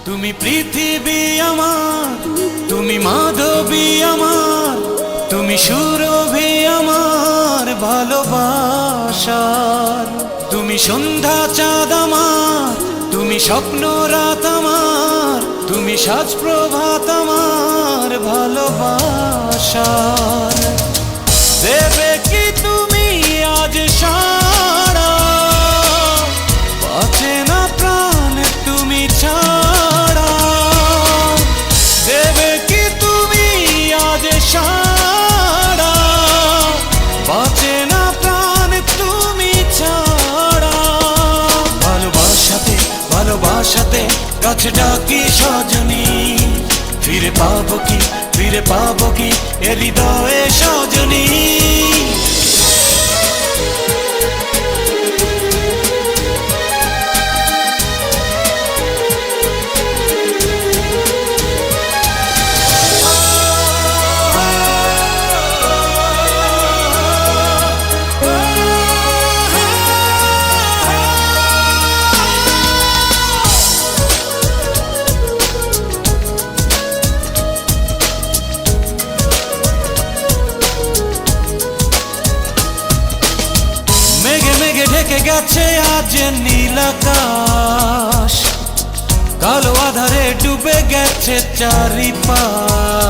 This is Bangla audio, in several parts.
তুমি পৃথিবী আমার, তুমি মাধবী আমার, তুমি সুরভি আমার ভালোবাসার। তুমি সন্ধ্যা চাঁদ আমার, তুমি স্বপ্ন রাত আমার, তুমি সাজ প্রভাত আমার ভালোবাসার। দেবে কি তুমি আজ সারা, বাঁচে না প্রাণ তুমি ছাড়া। দেবে কি তুমি আজ সারা, বাঁচে না প্রাণ তুমি ছাড়া। ভালোবাসাতে ভালোবাসাতে কাছে ডাকি সজনী, ফিরে পাবো কি ফিরে পাবো কি এ হৃদয়ে সজনী। ঢেকে গেছে আজ নীল আকাশ, কালো আধারে ডুবে গেছে চারিপাশ।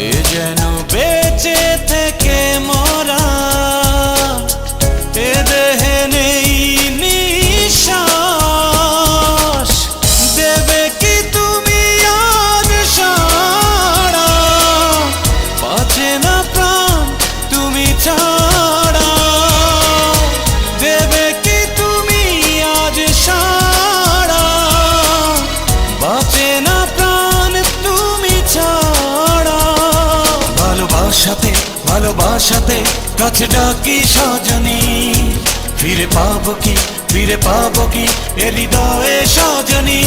এ যেন বেঁচে থেকে মরা, এ দেহে নেই নিঃশ্বাস। দেবে কি তুমি আজ সারা, বাঁচে না প্রাণ তুমি ছাড়া। দেবে কি তুমি আজ সারা, বাঁচে না প্রাণ তুমি ছাড়া। ভালোবাসাতে ভালোবাসাতে কাছে ডাকি সজনী, ফিরে পাবো কি ফিরে পাবো কি এ হৃদয়ে সজনী।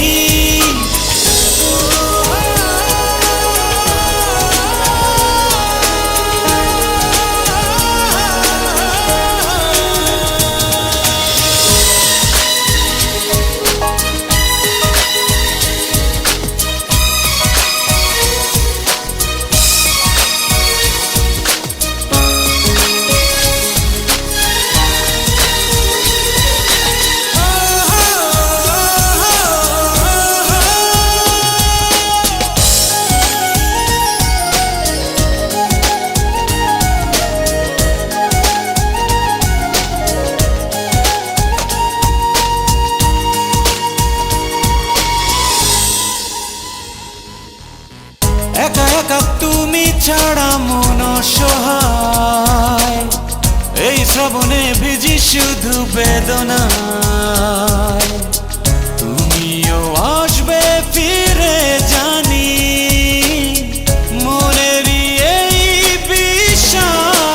একা একা তুমি ছাড়া মন অসহায়, এই শ্রাবণে ভিজি শুধু বেদনায়। তুমিও আসবে ফিরে জানি, মনেরই এই বিশ্বাস।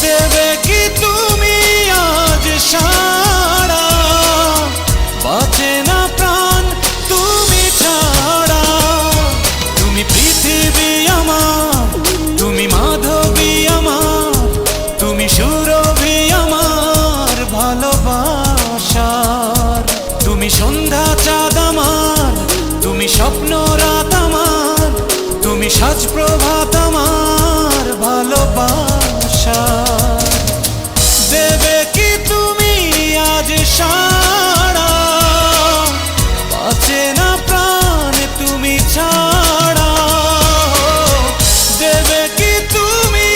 দেবে কি তুমি আজ সারা, বাঁচে না প্রাণ তুমি ছাড়া। তুমি পৃথিবী আমার, তুমি মাধবী আমার, তুমি সুরভি আমার ভালোবাসার। তুমি সন্ধ্যা চাঁদ আমার, তুমি স্বপ্ন রাত আমার, তুমি সাজ প্রভাত আমার ভালোবাসার। দেবে কি তুমি আজ সারা, বাঁচে না প্রাণ তুমি ছাড়া। দেবে কি তুমি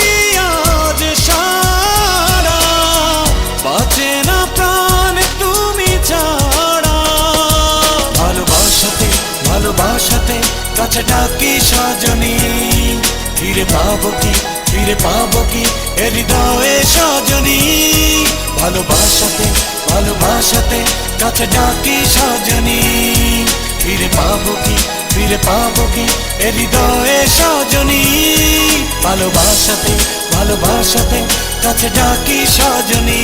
আজ সারা, বাঁচে না প্রাণ তুমি ছাড়া। ভালোবাসাতে ভালোবাসাতে কাছে ডাকি সজনী, ফিরে পাবো কি ফিরে পাবো কি এ হৃদয়ে সজনী। ভালোবাসাতে ভালোবাসাতে কাছে ডাকি সজনী, ফিরে পাবো কি ফিরে পাবো কি এ হৃদয়ে সজনী। ভালোবাসাতে ভালোবাসাতে কাছে ডাকি সজনী,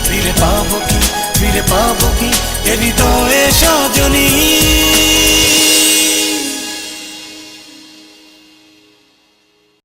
ফিরে পাবো কি ফিরে পাবো কি এ হৃদয়ে সজনী।